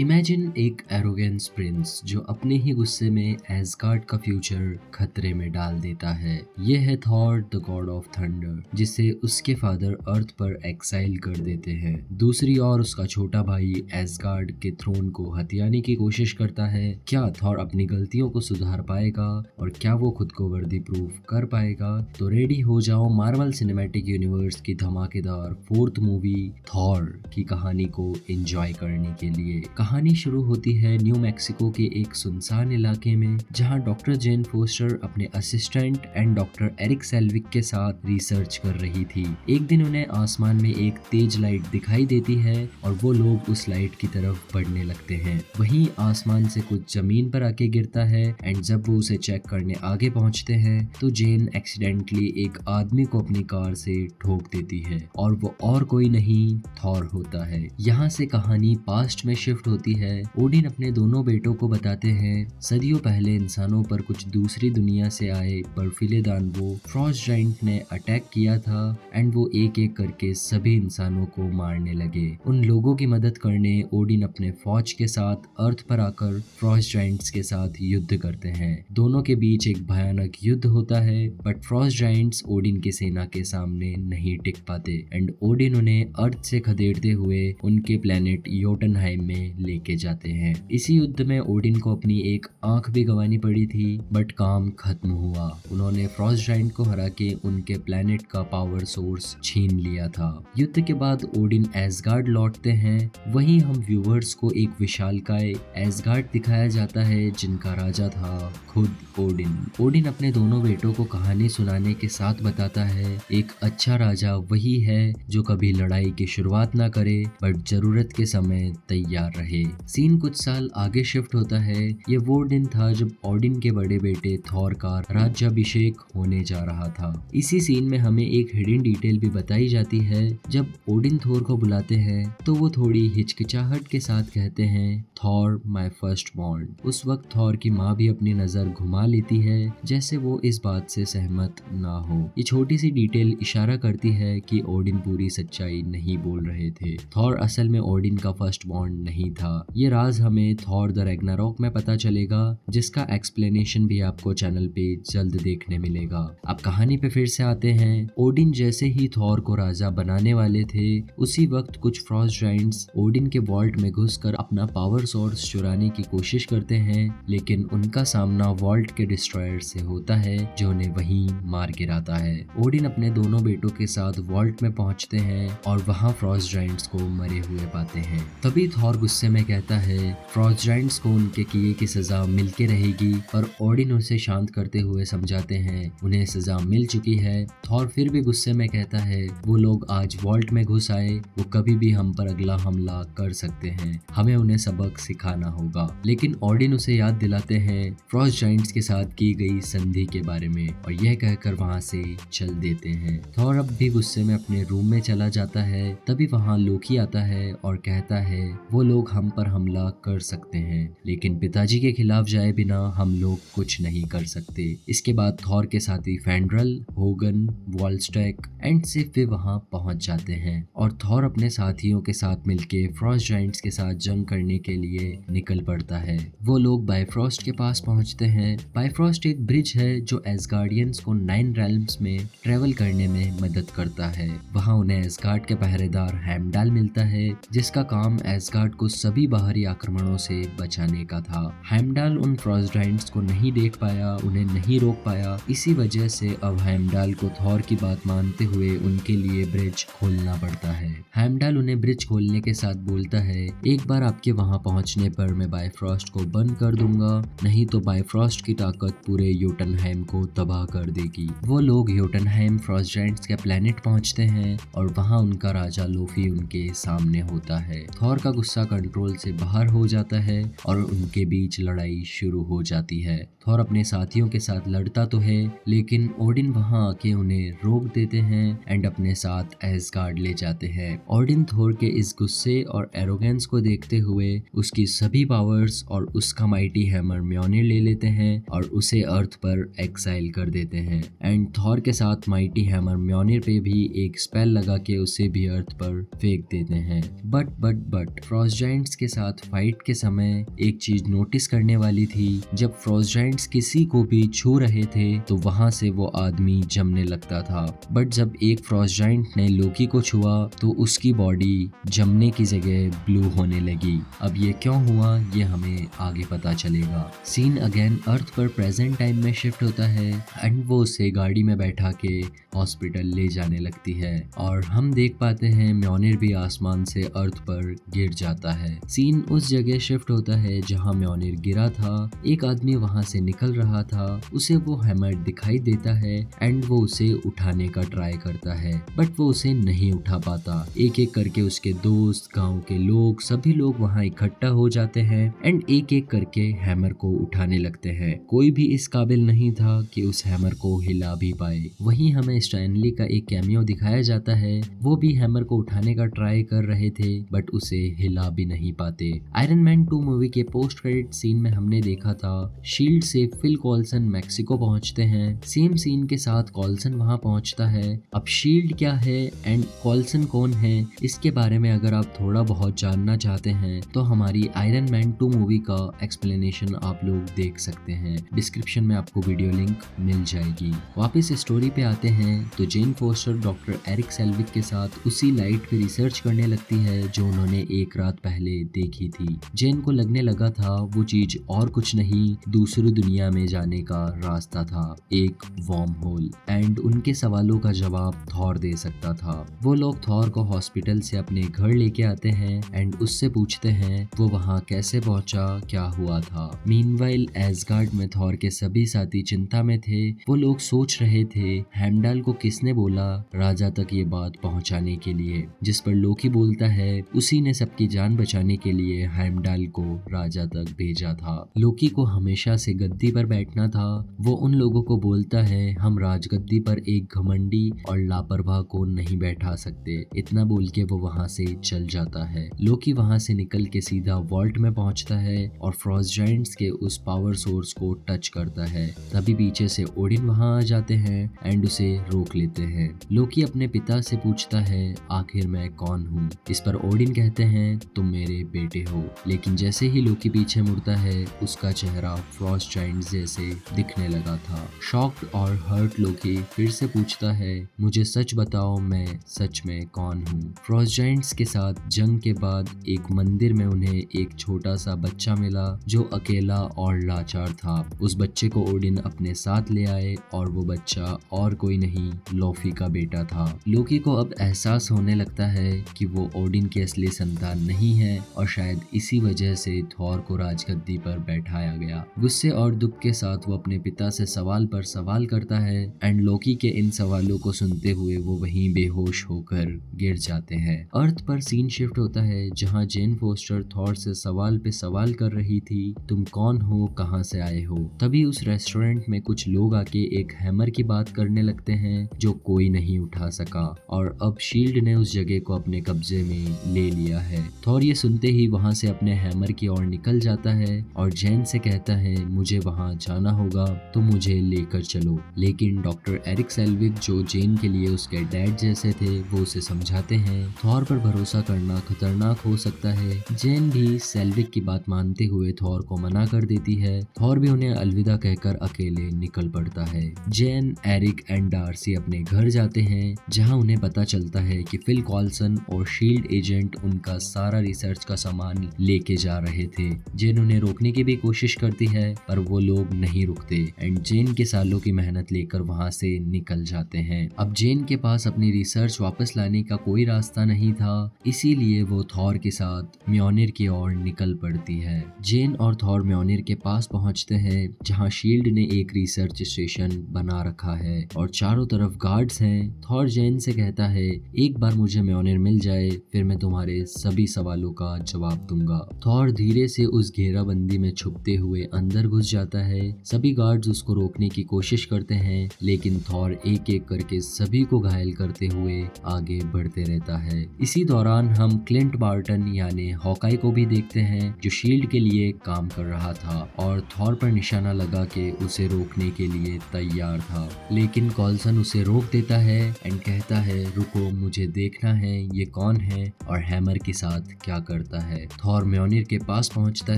Imagine एक arrogance Prince जो अपने ही गुस्से में एसगार्ड का फ्यूचर खतरे में डाल देता है। ये है Thor the God of thunder, जिसे उसके फादर अर्थ पर एक्साइल कर देते हैं। दूसरी ओर उसका छोटा भाई एसगार्ड के थ्रोन को हथियाने की कोशिश करता है। क्या थॉर अपनी गलतियों को सुधार पाएगा और क्या वो खुद को वर्दी प्रूफ कर पाएगा? तो रेडी हो जाओ मार्वल सिनेमैटिक यूनिवर्स की धमाकेदार फोर्थ मूवी थॉर की कहानी को एंजॉय करने के लिए। कहानी शुरू होती है न्यू मैक्सिको के एक सुनसान इलाके में, जहां डॉक्टर जेन फोस्टर अपने assistant and doctor Eric Selvig के साथ रिसर्च कर रही थी। एक दिन उन्हें आसमान में एक तेज लाइट दिखाई देती है और वो लोग उस लाइट की तरफ बढ़ने लगते हैं। वहीं आसमान से कुछ जमीन पर आके गिरता है एंड जब वो उसे चेक करने आगे पहुंचते हैं तो जेन एक्सीडेंटली एक आदमी को अपनी कार से ठोक देती है और वो और कोई नहीं थॉर होता है। यहाँ से कहानी पास्ट में शिफ्ट होती है। ओडिन अपने दोनों बेटों को बताते हैं सदियों पहले इंसानों पर कुछ दूसरी दुनिया से आए बर्फीले दानवों फ्रॉस्ट जाइंट ने अटैक किया था एंड वो एक एक करके सभी इंसानों को मारने लगे। उन लोगों की मदद करने ओडिन अपने फौज के साथ अर्थ पर आकर फ्रॉस्ट जाइंट्स के साथ युद्ध करते हैं। दोनों के बीच एक भयानक युद्ध होता है बट फ्रॉस्ट जाइंट्स ओडिन की सेना के सामने नहीं टिक पाते एंड ओडिन उन्हें अर्थ से खदेड़ते हुए उनके प्लेनेट योटनहाइम में लेके जाते हैं। इसी युद्ध में ओडिन को अपनी एक आंख भी गंवानी पड़ी थी बट काम खत्म हुआ। उन्होंने फ्रॉस्ट जाइंट को हरा के उनके प्लेनेट का पावर सोर्स छीन लिया था। युद्ध के बाद ओडिन एसगार्ड लौटते हैं। वहीं हम व्यूवर्स को एक विशालकाय एसगार्ड दिखाया जाता है जिनका राजा था खुद ओडिन। ओडिन अपने दोनों बेटों को कहानी सुनाने के साथ बताता है एक अच्छा राजा वही है जो कभी लड़ाई की शुरुआत ना करे बट जरूरत के समय तैयार रहे। सीन कुछ साल आगे शिफ्ट होता है। ये वो दिन था जब ओडिन के बड़े बेटे थॉर का राज्याभिषेक होने जा रहा था। इसी सीन में हमें एक हिडन डिटेल भी बताई जाती है। जब ओडिन थॉर को बुलाते हैं तो वो थोड़ी हिचकिचाहट के साथ कहते हैं थॉर माय फर्स्ट बॉर्न। उस वक्त थॉर की माँ भी अपनी नजर घुमा लेती है जैसे वो इस बात से सहमत ना हो। ये छोटी सी डिटेल इशारा करती है कि ओडिन पूरी सच्चाई नहीं बोल रहे थे। थॉर असल में ओडिन का फर्स्ट बॉर्न नहीं था। ये राज हमें थॉर द रैग्नारोक में पता चलेगा जिसका एक्सप्लेनेशन भी आपको चैनल पे जल्द देखने मिलेगा। अब कहानी पे फिर से आते हैं। ओडिन जैसे ही थॉर को राजा बनाने वाले थे उसी वक्त कुछ फ्रॉस्ट जाइंट्स ओडिन के वॉल्ट में घुसकर अपना पावर सोर्स चुराने की कोशिश करते हैं लेकिन उनका सामना वॉल्ट के डिस्ट्रॉयर से होता है जो उन्हें वहीं मार गिराता है। ओडिन अपने दोनों बेटों के साथ वॉल्ट में पहुंचते हैं और वहां फ्रॉस्ट जाइंट्स को मरे हुए पाते हैं। तभी थॉर गुस्से में कहता है फ्रॉस्ट जाइंट्स को उनके किए की सजा मिलके रहेगी पर ओडिन उसे शांत करते हुए समझाते हैं उन्हें सजा मिल चुकी है। थॉर फिर भी गुस्से में कहता है वो लोग आज वॉल्ट में घुस आए, वो कभी भी हम पर अगला हमला कर सकते हैं, हमें उन्हें सबक सिखाना होगा। लेकिन ओडिन उसे याद दिलाते हैं फ्रॉस्ट जाइंट्स के साथ की गई संधि के बारे में और यह कहकर वहां से चल देते हैं। थॉर अब भी गुस्से में अपने रूम में चला जाता है। तभी वहां लोकी आता है और कहता है वो लोग हम पर हमला कर सकते हैं लेकिन पिताजी के खिलाफ जाए बिना हम लोग कुछ नहीं कर सकते। इसके बाद थॉर के साथी फेंड्रल, होगन, वॉलस्टैक एंड सिफ भी वहां पहुंच जाते हैं और थॉर अपने साथियों के साथ मिलके फ्रॉस्ट जाइंट्स के साथ जंग करने के लिए निकल पड़ता है। वो लोग बायफ्रॉस्ट के पास पहुंचते हैं। बायफ्रॉस्ट एक ब्रिज है जो एसगार्डियंस को 9 रेल्म्स में ट्रेवल करने में मदद करता है। वहां उन्हें एसगार्ड के पहरेदार हेमडाल मिलता है जिसका काम एसगार्ड को सभी बाहरी आक्रमणों से बचाने का था। हेमडाल उन फ्रॉस्ट जाइंट्स को नहीं देख पाया, उन्हें नहीं रोक पाया। इसी वजह से अब हेमडाल को थॉर की बात मानते हुए उनके लिए ब्रिज खोलना पड़ता है। हेमडाल उन्हें ब्रिज खोलने के साथ बोलता है एक बार आपके वहां पहुंचने पर मैं बायफ्रॉस्ट को बंद कर दूंगा, नहीं तो बायफ्रॉस्ट की ताकत पूरे योटनहाइम को तबाह कर देगी। वो लोग योटनहाइम फ्रॉस्ट जाइंट्स के प्लेनेट पहुंचते हैं और वहां उनका राजा लोफी उनके सामने होता है। थॉर का गुस्सा कंट्रोल से बाहर हो जाता है और उनके बीच लड़ाई शुरू हो जाती है। थॉर अपने साथियों के साथ लड़ता तो है लेकिन ओडिन वहां आके उन्हें रोक देते हैं एंड अपने साथ एसगार्ड ले जाते हैं। ओडिन थॉर के इस गुस्से और एरोगेंस को देखते हुए उसकी सभी पावर्स और उसका माइटी हैमर म्योनिर ले लेते हैं और उसे अर्थ पर एक्साइल कर देते हैं एंड थॉर के साथ माइटी हैमर म्योनिर पे भी एक स्पेल लगा के उसे भी अर्थ पर फेंक देते हैं। बट फ्रॉस्ट जाइंट्स जायंट्स के साथ फाइट के समय एक चीज नोटिस करने वाली थी। जब फ्रॉस्ट जायंट्स किसी को भी छू रहे थे तो वहां से वो आदमी जमने लगता था, बट जब एक फ्रॉस्ट जायंट ने लोकी को छुआ तो उसकी बॉडी जमने की जगह ब्लू होने लगी। अब ये क्यों हुआ ये हमें आगे पता चलेगा। सीन अगेन अर्थ पर प्रेजेंट टाइम में शिफ्ट होता है एंड वो उसे गाड़ी में बैठा के हॉस्पिटल ले जाने लगती है और हम देख पाते हैं म्योनिर भी आसमान से अर्थ पर गिर जाता है। सीन उस जगह शिफ्ट होता है जहां म्योनिर गिरा था। एक आदमी वहां से निकल रहा था, उसे वो हैमर दिखाई देता है एंड वो उसे उठाने का ट्राई करता है, बट वो उसे नहीं उठा पाता। एक एक करके उसके दोस्त, गांव के लोग, सभी लोग वहां इकट्ठा हो जाते हैं एंड एक एक करके हैमर को उठाने लगते हैं। कोई भी इस काबिल नहीं था कि उस हैमर को हिला भी पाए। वहीं हमें स्टैनली का एक कैमियो दिखाया जाता है, वो भी हैमर को उठाने का ट्राई कर रहे थे बट उसे हिला भी नहीं पाते। आयरन मैन 2 मूवी के पोस्ट क्रेडिट सीन में हमने देखा था शील्ड से फिल कॉल्सन मैक्सिको पहुंचते हैं। सेम सीन के साथ कॉल्सन वहां पहुंचता है। अब शील्ड क्या है एंड कॉल्सन कौन है, इसके बारे में अगर आप थोड़ा बहुत जानना चाहते हैं तो हमारी आयरन मैन 2 मूवी का एक्सप्लेनेशन आप लोग देख सकते हैं। डिस्क्रिप्शन में आपको वीडियो लिंक मिल जाएगी। वापस स्टोरी पे आते हैं तो Jane Foster doctor Eric Selvig के साथ उसी लाइट पे रिसर्च करने लगती है जो उन्होंने एक रात पहले देखी थी। जेन को लगने लगा था वो चीज और कुछ नहीं, दूसरी दुनिया में जाने का रास्ता था, एक वॉर्म होल, एंड उनके सवालों का जवाब थॉर दे सकता था। वो लोग थॉर को हॉस्पिटल से अपने घर लेके आते हैं एंड उससे पूछते हैं वो वहाँ कैसे पहुंचा, क्या हुआ था। मीनवाइल एसगार्ड में थॉर के सभी साथी चिंता में थे। वो लोग सोच रहे थे हेमडाल को किसने बोला राजा तक ये बात पहुंचाने के लिए, जिस पर लोकी बोलता है उसी ने सबकी जान बचाने के लिए हेमडाल को राजा तक भेजा था। लोकी को हमेशा से गद्दी पर बैठना था। वो उन लोगों को बोलता है हम राजगद्दी पर एक घमंडी और लापरवाह को नहीं बैठा सकते। इतना बोल के वो वहाँ से चल जाता है। लोकी वहाँ से निकल के सीधा वॉल्ट में पहुँचता है और फ्रॉस्ट जायंट्स के उस पावर सोर्स को टच करता है। तभी पीछे से ओडिन वहाँ आ जाते हैं एंड उसे रोक लेते हैं। लोकी अपने पिता से पूछता है आखिर मैं कौन हूँ। इस पर ओडिन कहते हैं तुम मेरे बेटे हो। लेकिन जैसे ही लोकी पीछे मुड़ता है उसका चेहरा फ्रॉस्ट जायंट जैसे दिखने लगा था। शॉक्ड और हर्ट लोकी फिर से पूछता है मुझे सच बताओ मैं सच में कौन हूँ। फ्रॉस्ट जायंट्स के साथ जंग के बाद एक मंदिर में उन्हें एक छोटा सा बच्चा मिला जो अकेला और लाचार था। उस बच्चे को ओडिन अपने साथ ले आए और वो बच्चा और कोई नहीं लोफी का बेटा था। लोकी को अब एहसास होने लगता है कि वो ओडिन की असली संतान नहीं है और शायद इसी वजह से थॉर को राजगद्दी पर बैठाया गया। गुस्से और दुख के साथ वो अपने पिता से सवाल पर सवाल करता है एंड लोकी के इन सवालों को सुनते हुए वो वहीं बेहोश होकर गिर जाते हैं। अर्थ पर सीन शिफ्ट होता है जहां जेन फोस्टर थॉर से सवाल पे सवाल कर रही थी तुम कौन हो, कहां से आए हो। तभी उस रेस्टोरेंट में कुछ लोग आके एक हैमर की बात करने लगते हैं जो कोई नहीं उठा सका और अब शील्ड ने उस जगह को अपने कब्जे में ले लिया है। थॉर ये सुनते ही वहां से अपने हैमर की ओर निकल जाता है और जेन से कहता है मुझे वहां जाना होगा तो मुझे लेकर चलो। लेकिन डॉक्टर एरिक सेल्विक जो जेन के लिए उसके डैड जैसे थे वो उसे समझाते हैं थॉर पर भरोसा करना खतरनाक हो सकता है। जेन भी सेल्विक की बात मानते हुए थॉर को मना कर देती है। थॉर भी उन्हें अलविदा कहकर अकेले निकल पड़ता है। जेन, एरिक एंड डार्सी अपने घर जाते हैं जहां उन्हें पता चलता है कि फिल कॉल्सन और शील्ड एजेंट उनका सारा रिसर्च का सामान लेके जा रहे थे। जेन उन्हें रोकने की भी कोशिश करती है पर वो लोग नहीं रुकते एंड जेन के सालों की मेहनत लेकर वहां से निकल जाते हैं। अब जेन के पास अपनी रिसर्च वापस लाने का कोई रास्ता नहीं था, इसीलिए वो थॉर के साथ म्योनिर की ओर निकल पड़ती है। जेन और थॉर म्योनिर के पास पहुंचते हैं जहां शील्ड ने एक रिसर्च स्टेशन बना रखा है और चारों तरफ गार्ड्स हैं। थॉर जेन से कहता है एक बार मुझे म्योनिर मिल जाए फिर मैं तुम्हारे सभी सवालों का जवाब दूंगा। थॉर धीरे से उस घेराबंदी में छुपते हुए अंदर घुस जाता है। सभी गार्ड्स उसको रोकने की कोशिश करते हैं लेकिन थॉर एक एक करके सभी को घायल करते हुए आगे बढ़ते रहता है। इसी दौरान हम क्लिंट बार्टन यानी हॉकाई को भी देखते हैं जो शील्ड के लिए काम कर रहा था और थॉर पर निशाना लगा के उसे रोकने के लिए तैयार था। लेकिन कॉल्सन उसे रोक देता है एंड कहता है रुको मुझे देखना है ये कौन है और हैमर के साथ क्या करता है। थॉर म्योनिर के पास पहुंचता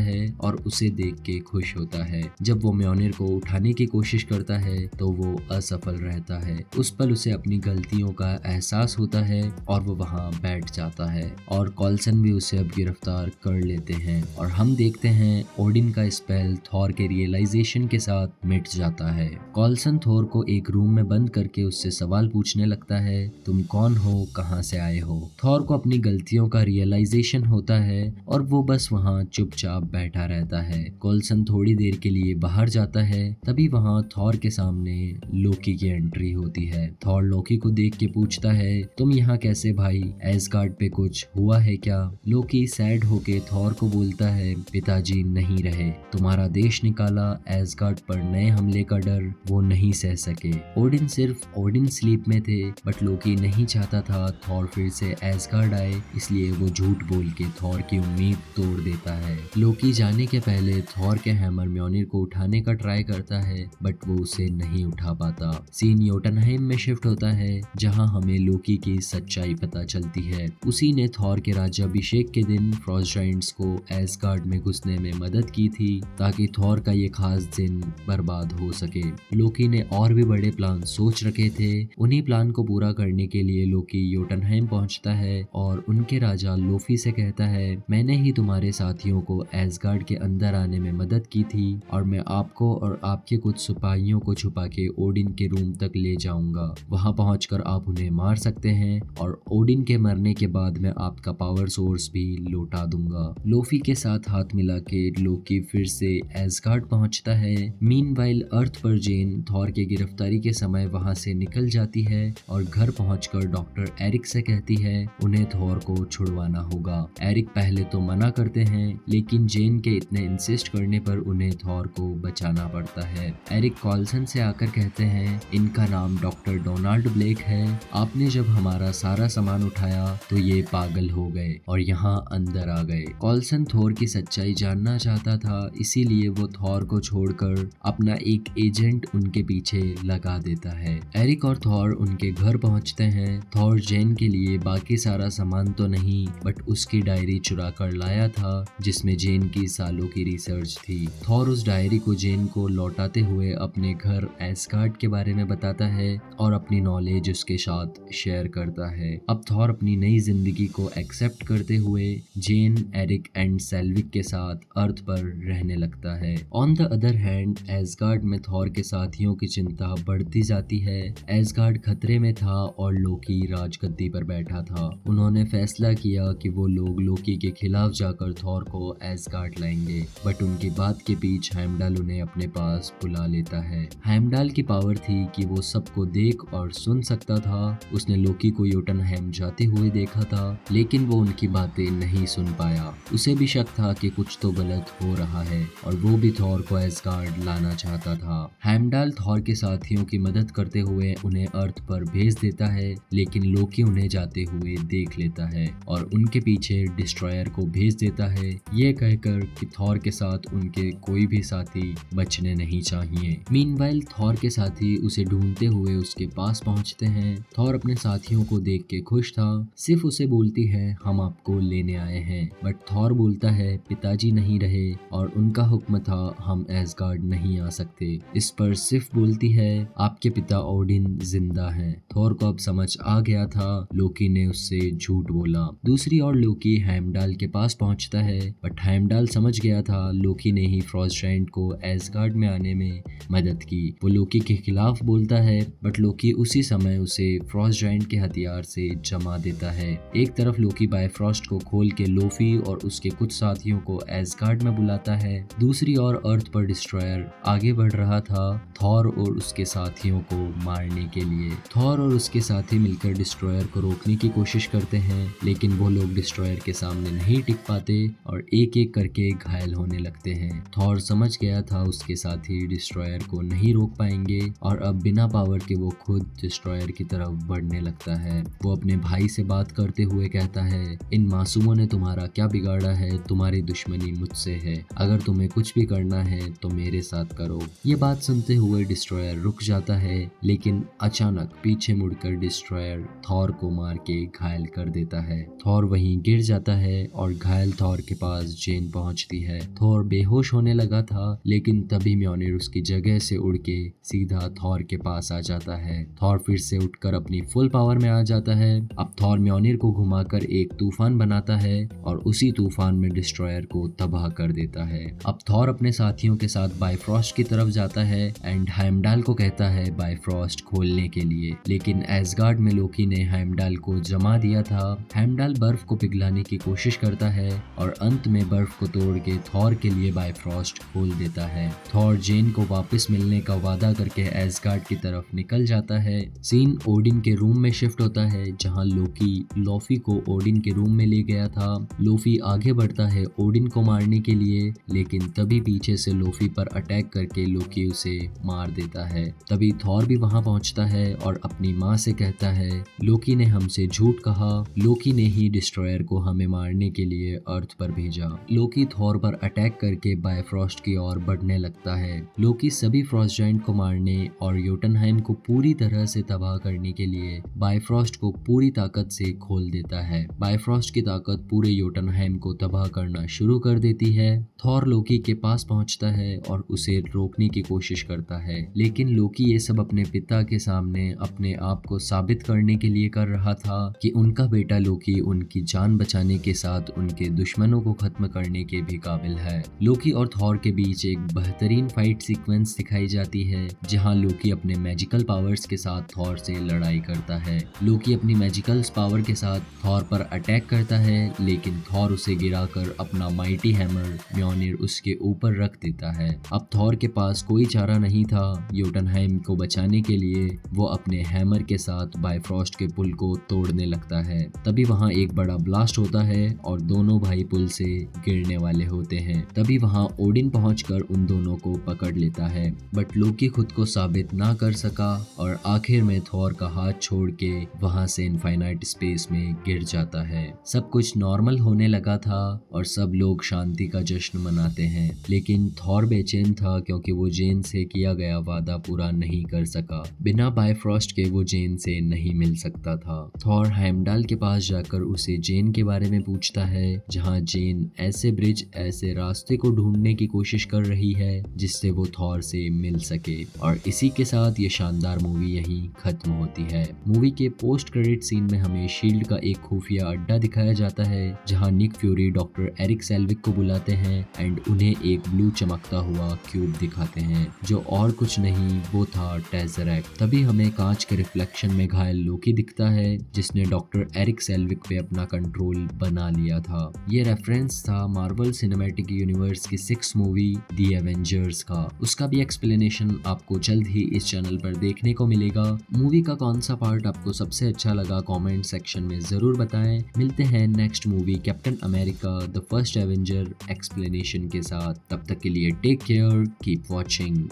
है और उसे देख के खुश होता है। जब वो म्योनिर को उठाने की कोशिश करता है तो वो असफल रहता है। उस पल उसे अपनी गलतियों का एहसास होता है और वो वहाँ बैठ जाता है और कॉल्सन भी उसे अब गिरफ्तार कर लेते हैं और हम देखते हैं ओडिन का स्पेल थॉर के रियलाइजेशन के साथ मिट जाता है। कॉल्सन थॉर को एक रूम में बंद करके उससे सवाल पूछने लगता है, तुम कौन हो, कहाँ से आए हो? थॉर को अपनी गलतियों का रियलाइजेशन होता है और वो बस वहाँ चुपचाप बैठा रहता है। कॉल्सन थोड़ी देर के लिए बाहर जाता है, तभी वहाँ थॉर के सामने लोकी की एंट्री होती है। थॉर लोकी को देख के पूछता है, तुम यहाँ कैसे भाई? एसगार्ड पे कुछ हुआ है क्या? लोकी सैड होके थॉर को बोलता है, पिताजी नहीं रहे, तुम्हारा देश निकाला, एसगार्ड पर नए हमले का डर वो नहीं सह सके। ओडिन सिर्फ ओडिन स्लीप में थे, बट लोकी नहीं चाहता था थॉर फिर से एसगार्ड आए, इसलिए वो झूठ बोल के थॉर की उम्मीद तोड़ देता है। लोकी जाने के पहले थॉर के हैमर म्योनिर को उठाने का ट्राई करता है, बट वो उसे नहीं उठा पाता। सीन योटनहाइम में शिफ्ट होता है, जहां हमें लोकी की सच्चाई पता चलती है। उसी ने थॉर के राज्याभिषेक के दिन फ्रॉस्ट जायंट्स को एसगार्ड में घुसने में मदद की थी, ताकि थॉर का ये खास दिन बर्बाद हो सके। लोकी ने और भी बड़े प्लान सोच रखे थे। उन्हीं प्लान को पूरा करने के लिए लोकी योटनहाइम पहुंचता है और उनके राजा लोफी से कहता है, मैंने ही तुम्हारे साथियों को एसगार्ड के अंदर आने में मदद की थी और मैं आपको और आपके कुछ सिपाहियों को छुपा के ओडिन के रूम तक ले जाऊंगा। वहां पहुंचकर आप उन्हें मार सकते हैं और ओडिन के मरने के बाद मैं आपका पावर सोर्स भी लौटा दूंगा। लोफी के साथ हाथ मिला के लोकी फिर से एसगार्ड पहुंचता है। मीनवाइल अर्थ पर जेन थॉर के गिरफ्तारी के समय वहां से निकल जाती है और घर पहुंचकर डॉक्टर एरिक से कहती है उन्हें थॉर को छुड़वाना होगा। एरिक पहले तो मना करते हैं, लेकिन जेन के इतने इंसिस्ट करने पर उन्हें थॉर को बचाना पड़ता है। एरिक कॉल्सन से आकर कहते हैं, इनका नाम डॉक्टर डोनाल्ड ब्लेक है, आपने जब हमारा सारा सामान उठाया तो ये पागल हो गए और यहाँ अंदर आ गए। कॉल्सन थॉर की सच्चाई जानना चाहता था, इसीलिए वो थॉर को छोड़कर अपना एक एजेंट उनके पीछे लगा देता है। एरिक और थॉर उनके घर पहुंचते हैं। थॉर जेन के लिए बाकी सारा सामान तो नहीं, बट उसकी डायरी चुरा कर लाया था जिसमें जेन की सालों की रिसर्च थी। थॉर उस डायरी को जेन को लौटाते हुए अपने घर एसगार्ड के बारे में बताता है और अपनी नॉलेज उसके साथ शेयर करता है। अब थॉर अपनी नई जिंदगी को एक्सेप्ट करते हुए जेन, एरिक एंड सेल्विक के साथ अर्थ पर रहने लगता है। On the other hand ash gourd में थॉर के साथियों की चिंता बढ़ती जाती है। एसगार्ड खतरे में था और लोकी राजगद्दी पर बैठा था। उन्होंने फैसला किया कि वो लोग लोकी के खिलाफ जाकर थॉर को एसगार्ड लाएंगे, बट उनकी बात के बीच हेमडाल उन्हें अपने पास बुला लेता है। हेमडाल की पावर थी कि वो सबको देख और सुन सकता था। उसने लोकी को योटनहाइम जाते हुए देखा था, लेकिन वो उनकी बातें नहीं सुन पाया। उसे भी शक था कि कुछ तो गलत हो रहा है और वो भी थॉर को एसगार्ड लाना चाहता था। हेमडाल थॉर के साथियों की मदद करते हुए उन्हें अर्थ पर भेज देता है, लेकिन लोकी उन्हें जाते हुए देख लेता है और उनके पीछे डिस्ट्रॉयर को भेज देता है, ये कहकर कि थॉर के साथ उनके कोई भी साथी बचने नहीं चाहिए। मीनवाइल थॉर के साथी उसे ढूंढते हुए उसके पास पहुंचते हैं। थॉर अपने साथियों को देख के खुश था। सिर्फ उसे बोलती है, हम आपको लेने आए हैं, बट थॉर बोलता है पिताजी नहीं रहे और उनका हुक्म था हम एसगार्ड नहीं आ सकते। इस पर सिर्फ बोलती है, आपके पिता ओडिन जिंदा हैं। थॉर को अब समझ आ गया था लोकी ने उससे झूठ बोला। दूसरी ओर लोकी हेमडाल के पास पहुंचता है, बट हेमडाल समझ गया था लोकी ने ही फ्रॉस्ट जायंट को एसगार्ड में आने में मदद की। वो लोकी के खिलाफ बोलता है, बट लोकी उसी समय उसे फ्रॉस्ट जायंट के हथियार से जमा देता है। एक तरफ लोकी बायफ्रॉस्ट को खोल के लोफी और उसके कुछ साथियों को एसगार्ड में बुलाता है। दूसरी ओर अर्थ पर डिस्ट्रॉयर आगे बढ़ रहा था थॉर और उसके साथियों को मारने के लिए। थॉर और उसके साथी मिलकर डिस्ट्रॉयर को रोकने की कोशिश करते हैं, लेकिन वो लोग डिस्ट्रॉयर के सामने नहीं टिक पाते और एक एक करके घायल होने लगते हैं। थॉर समझ गया था उसके साथी डिस्ट्रॉयर को नहीं रोक पाएंगे और अब बिना पावर के वो खुद डिस्ट्रॉयर की तरफ बढ़ने लगता है। वो अपने भाई से बात करते हुए कहता है, इन मासूमों ने तुम्हारा क्या बिगाड़ा है? तुम्हारी दुश्मनी मुझसे है। अगर तुम्हें कुछ भी करना है तो मेरे साथ करो। ये बात सुनते हुए डिस्ट्रॉयर रुक जाता है, लेकिन अचानक पीछे मुड़कर डिस्ट्रॉयर थॉर को मार के घायल कर देता है। थॉर वहीं गिर जाता आता है और घायल थॉर के पास जेन पहुंचती है। थॉर बेहोश होने लगा था, लेकिन तभी म्योनिर उसकी जगह से उड़ के सीधा थॉर के पास आ जाता है। थॉर फिर से उठकर अपनी फुल पावर में आ जाता है। अब थॉर म्योनिर को घुमाकर एक तूफान बनाता है और उसी तूफान में डिस्ट्रॉयर को तबाह कर देता है। अब थॉर अपने साथियों के साथ बाइफ्रॉस्ट की तरफ जाता है एंड हेimdall को कहता है बाइफ्रॉस्ट खोलने के लिए, लेकिन एसगार्ड में लोकी ने हेimdall को जमा दिया था। हेimdall बर्फ को पिघलाने की कोशिश करता है और अंत में बर्फ को तोड़ के थॉर के लिए बाइफ्रॉस्ट खोल देता है। थॉर जेन को वापस मिलने का वादा करके एसगार्ड की तरफ निकल जाता है। सीन ओडिन के रूम में शिफ्ट होता है, जहां लोकी लोफी को ओडिन के रूम में ले गया था। लोफी आगे बढ़ता है ओडिन को मारने के लिए, लेकिन तभी पीछे से लोफी पर अटैक करके लोकी उसे मार देता है। तभी थॉर भी वहां पहुंचता है और अपनी माँ से कहता है लोकी ने हमसे झूठ कहा, लोकी ने ही डिस्ट्रॉयर को हमें मारने के लिए अर्थ पर भेजा। लोकी थॉर पर अटैक करके बाइफ्रॉस्ट की ओर बढ़ने लगता है। लोकी सभी फ्रॉस्ट जायंट को मारने और योटनहाइम को पूरी तरह से तबाह करने के लिए बाइफ्रॉस्ट को पूरी ताकत से खोल देता है। बाइफ्रॉस्ट की ताकत पूरे योटनहाइम को तबाह करना शुरू कर देती है। थॉर लोकी के पास पहुंचता है और उसे रोकने की कोशिश करता है, लेकिन लोकी ये सब अपने पिता के सामने अपने आप को साबित करने के लिए कर रहा था कि उनका बेटा लोकी उनकी जान बचाने के साथ उनके दुश्मनों को खत्म करने के भी काबिल है। लोकी और थॉर के बीच एक बेहतरीन फाइट सीक्वेंस दिखाई जाती है, जहां लोकी अपने मैजिकल पावर्स के साथ थॉर से लड़ाई करता है। लोकी अपनी मैजिकल पावर के साथ थॉर पर अटैक करता है, लेकिन थॉर उसे गिराकर अपना माइटी हैमर म्योनिर उसके ऊपर रख देता है। अब थॉर के पास कोई चारा नहीं था। योटनहाइम को बचाने के लिए वो अपने हैमर के साथ बाइफ्रॉस्ट के पुल को तोड़ने लगता है। तभी वहाँ एक बड़ा ब्लास्ट होता है और दोनों भाई पुल से गिरने वाले होते हैं। तभी वहाँ ओडिन पहुंचकर उन दोनों को पकड़ लेता है, बट लोकी खुद को साबित ना कर सका और आखिर में थॉर का हाथ छोड़ के वहाँ से इनफाइनाइट स्पेस में गिर जाता है। सब कुछ नॉर्मल होने लगा था और सब लोग शांति का जश्न मनाते हैं, लेकिन थॉर बेचैन था क्योंकि वो जेन से किया गया वादा पूरा नहीं कर सका। बिना बाइफ्रॉस्ट के वो जेन से नहीं मिल सकता था। थॉर हेimdall के पास जाकर उसे जेन के बारे में पूछता है, जहाँ जेन ऐसे ब्रिज ऐसे रास्ते को ढूंढने की कोशिश कर रही है जिससे वो थॉर से मिल सके। और इसी के साथ ये शानदार मूवी यहीं खत्म होती है। मूवी के पोस्ट क्रेडिट सीन में हमें शील्ड का एक खुफिया अड्डा दिखाया जाता है, जहाँ Nick Fury doctor Eric Selvig को बुलाते हैं एंड उन्हें एक ब्लू चमकता हुआ क्यूब दिखाते हैं, जो और कुछ नहीं वो था टेज़रेक्ट। तभी हमें कांच के रिफ्लेक्शन में घायल लोकी दिखता है, जिसने डॉक्टर एरिक सेल्विक पे अपना कंट्रोल बना लिया था। ये रेफरेंस था मार्वल सिनेमैटिक यूनिवर्स की 6th मूवी दी एवेंजर्स का। उसका भी एक्सप्लेनेशन आपको जल्द ही इस चैनल पर देखने को मिलेगा। मूवी का कौन सा पार्ट आपको सबसे अच्छा लगा कमेंट सेक्शन में जरूर बताएं। मिलते हैं next movie captain America the first Avenger explanation के साथ। तब तक के लिए टेक केयर, कीप वॉचिंग।